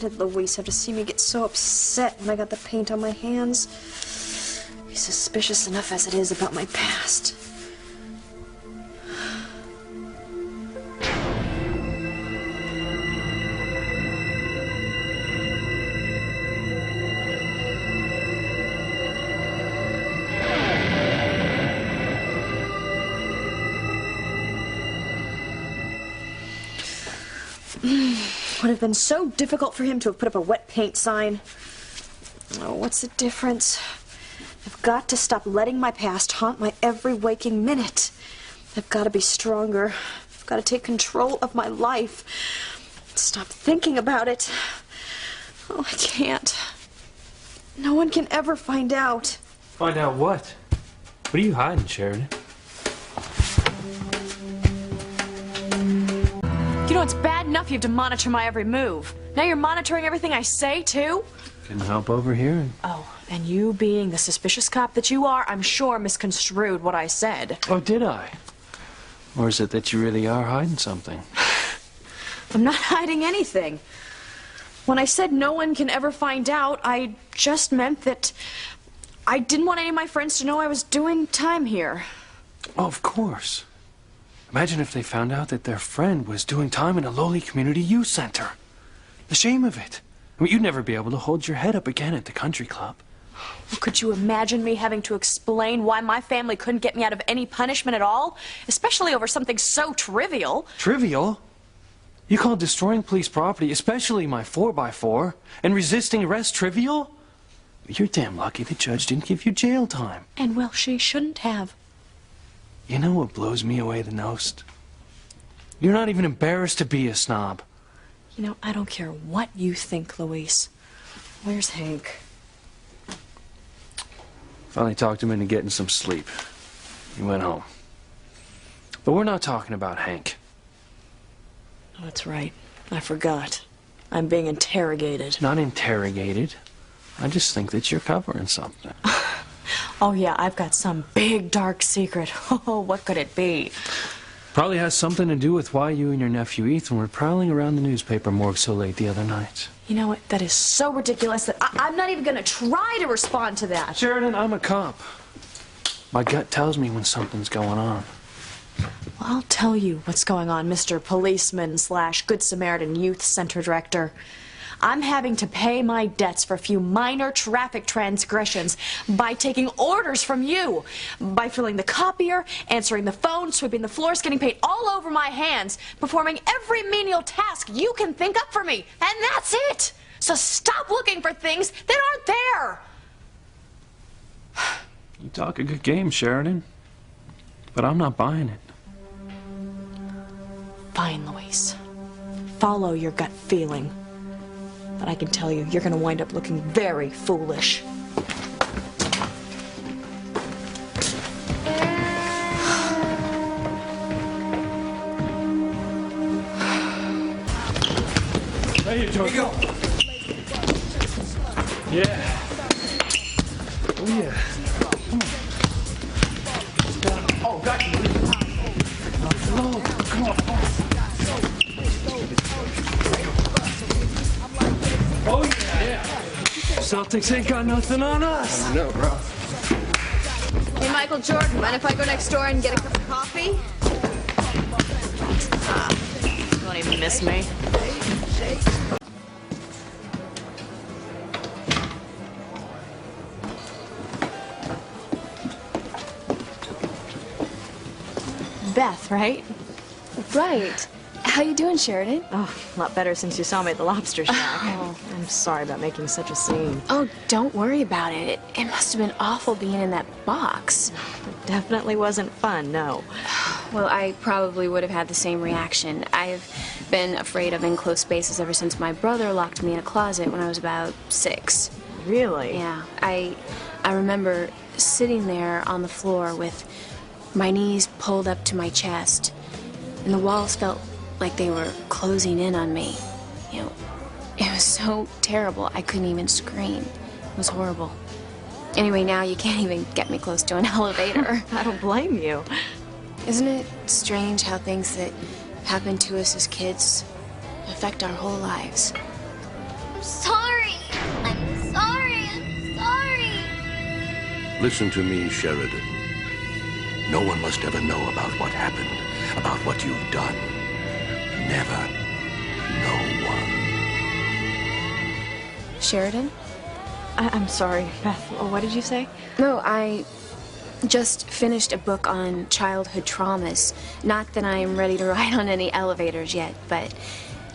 did Luis have to see me get so upset when I got the paint on my hands? He's suspicious enough as it is about my past. Would have been so difficult for him to have put up a wet paint sign. Oh, what's the difference? I've got to stop letting my past haunt my every waking minute. I've got to be stronger. I've got to take control of my life. Stop thinking about it. Oh, I can't. No one can ever find out. Find out what? What are you hiding, Sheridan? You know, it's bad enough you have to monitor my every move. Now you're monitoring everything I say, too? Couldn't help overhearing. Oh, and you being the suspicious cop that you are, I'm sure misconstrued what I said. Oh, did I? Or is it that you really are hiding something? I'm not hiding anything. When I said no one can ever find out, I just meant that I didn't want any of my friends to know I was doing time here. Oh, of course. Imagine if they found out that their friend was doing time in a lowly community youth center. The shame of it. I mean, you'd never be able to hold your head up again at the country club. Well, could you imagine me having to explain why my family couldn't get me out of any punishment at all? Especially over something so trivial. Trivial? You call destroying police property, especially my 4x4, and resisting arrest trivial? You're damn lucky the judge didn't give you jail time. And, well, she shouldn't have. You know what blows me away the most? You're not even embarrassed to be a snob. You know, I don't care what you think, Luis. Where's Hank? Finally talked him into getting some sleep. He went home. But we're not talking about Hank. Oh, that's right. I forgot. I'm being interrogated. Not interrogated. I just think that you're covering something. Oh, yeah, I've got some big, dark secret. Oh, what could it be? Probably has something to do with why you and your nephew Ethan were prowling around the newspaper morgue so late the other night. You know what? That is so ridiculous that I'm not even going to try to respond to that. Sheridan, I'm a cop. My gut tells me when something's going on. Well, I'll tell you what's going on, Mr. Policeman / Good Samaritan Youth Center Director. I'm having to pay my debts for a few minor traffic transgressions by taking orders from you, by filling the copier, answering the phone, sweeping the floors, getting paid all over my hands, performing every menial task you can think up for me, and that's it! So stop looking for things that aren't there! You talk a good game, Sheridan, but I'm not buying it. Fine, Luis. Follow your gut feeling. But I can tell you, you're going to wind up looking very foolish. There you go. Yeah. Oh, yeah. Come on. Oh, got you. Oh, come on. Oh, yeah. Celtics ain't got nothing on us. I know, bro. Hey, Michael Jordan, mind if I go next door and get a cup of coffee? You won't even miss me. Beth, right? Right. How you doing, Sheridan? Oh, a lot better since you saw me at the Lobster Shack. Oh. I'm sorry about making such a scene. Oh, don't worry about it. It must have been awful being in that box. It definitely wasn't fun, no. Well, I probably would have had the same reaction. I've been afraid of enclosed spaces ever since my brother locked me in a closet when I was about 6. Really? Yeah. I remember sitting there on the floor with my knees pulled up to my chest, and the walls felt like they were closing in on me. You know, it was so terrible I couldn't even scream. It was horrible. Anyway, now you can't even get me close to an elevator. I don't blame you. Isn't it strange how things that happen to us as kids affect our whole lives? Listen to me, Sheridan. No one must ever know about what happened, about what you've done. Never. No one. Sheridan? I'm sorry, Beth. What did you say? No, I just finished a book on childhood traumas. Not that I am ready to ride on any elevators yet, but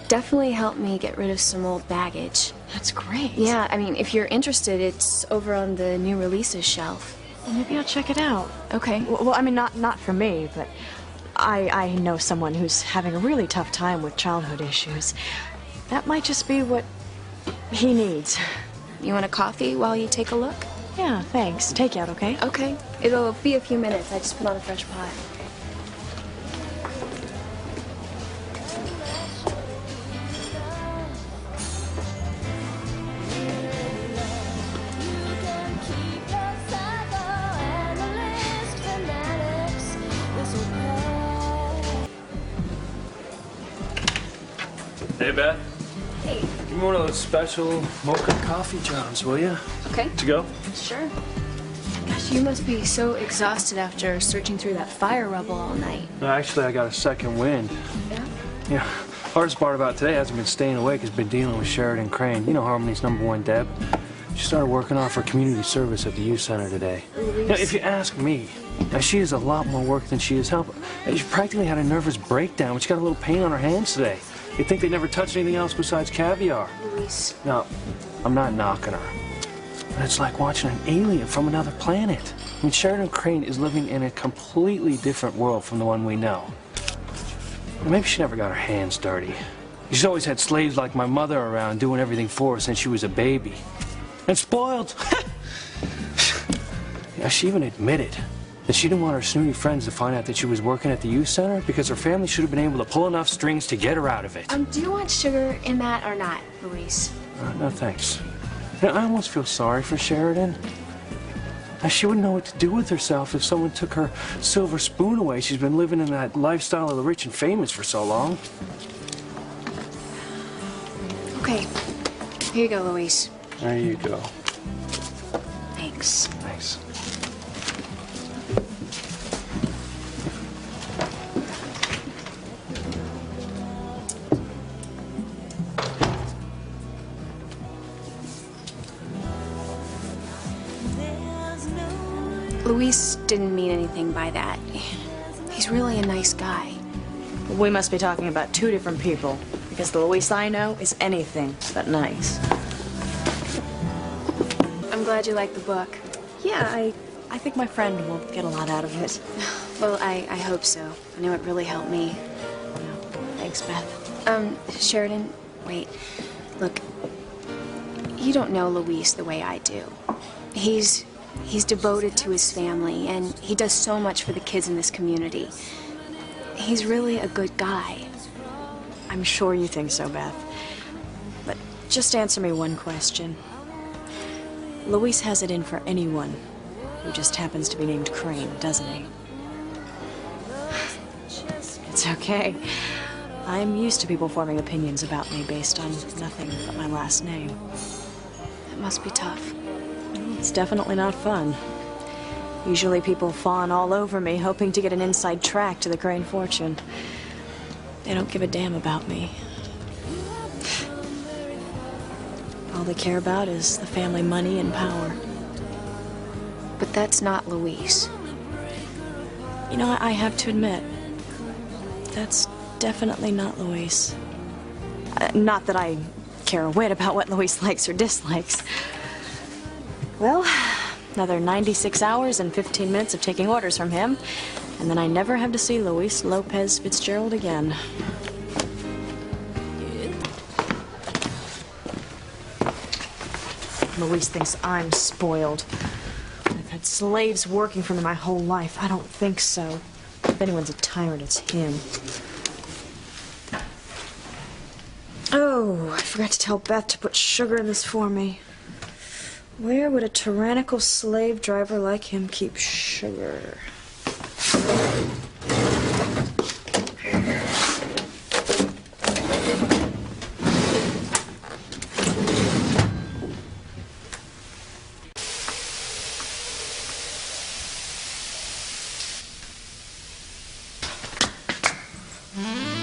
definitely helped me get rid of some old baggage. That's great. Yeah, I mean, if you're interested, it's over on the new releases shelf. Well, maybe I'll check it out. Okay. Well, I mean, not for me, but I know someone who's having a really tough time with childhood issues. That might just be what he needs. You want a coffee while you take a look? Yeah, thanks. Take out, okay? Okay. It'll be a few minutes. I just put on a fresh pot. Hey, Beth. Hey. Give me one of those special mocha coffee jobs, will you? Okay. To go? Sure. Gosh, you must be so exhausted after searching through that fire rubble all night. No, actually, I got a second wind. Yeah? Yeah. Hardest part about today hasn't been staying awake, has been dealing with Sheridan Crane. You know Harmony's #1 Deb. She started working off her community service at the youth center today. Luis. Now, if you ask me, now she has a lot more work than she is help. She practically had a nervous breakdown, but she got a little pain on her hands today. You'd think they never touched anything else besides caviar. Luis. No, I'm not knocking her. But it's like watching an alien from another planet. I mean, Sheridan Crane is living in a completely different world from the one we know. Maybe she never got her hands dirty. She's always had slaves like my mother around doing everything for her since she was a baby. And spoiled. Yeah, she even admitted that she didn't want her snooty friends to find out that she was working at the youth center because her family should have been able to pull enough strings to get her out of it. Do you want sugar in that or not, Luis? No, thanks. You know, I almost feel sorry for Sheridan. Now, she wouldn't know what to do with herself if someone took her silver spoon away. She's been living in that lifestyle of the rich and famous for so long. Okay. Here you go, Luis. There you go. Thanks. Thanks. Luis didn't mean anything by that. He's really a nice guy. We must be talking about two different people, because the Luis I know is anything but nice. I'm glad you like the book. Yeah, I think my friend will get a lot out of it. Well, I hope so. I know it really helped me. Thanks, Beth. Sheridan, wait. Look, you don't know Luis the way I do. He's devoted to his family, and he does so much for the kids in this community. He's really a good guy. I'm sure you think so, Beth. But just answer me one question. Luis has it in for anyone who just happens to be named Crane, doesn't he? It's okay. I'm used to people forming opinions about me based on nothing but my last name. It must be tough. It's definitely not fun. Usually people fawn all over me, hoping to get an inside track to the Crane fortune. They don't give a damn about me. All they care about is the family money and power. But that's not Luis. You know, I have to admit, that's definitely not Luis. Not that I care a whit about what Luis likes or dislikes. Well, another 96 hours and 15 minutes of taking orders from him, and then I never have to see Luis Lopez Fitzgerald again. Luis thinks I'm spoiled. I've had slaves working for me my whole life. I don't think so. If anyone's a tyrant, it's him. Oh, I forgot to tell Beth to put sugar in this for me. Where would a tyrannical slave driver like him keep sugar? you.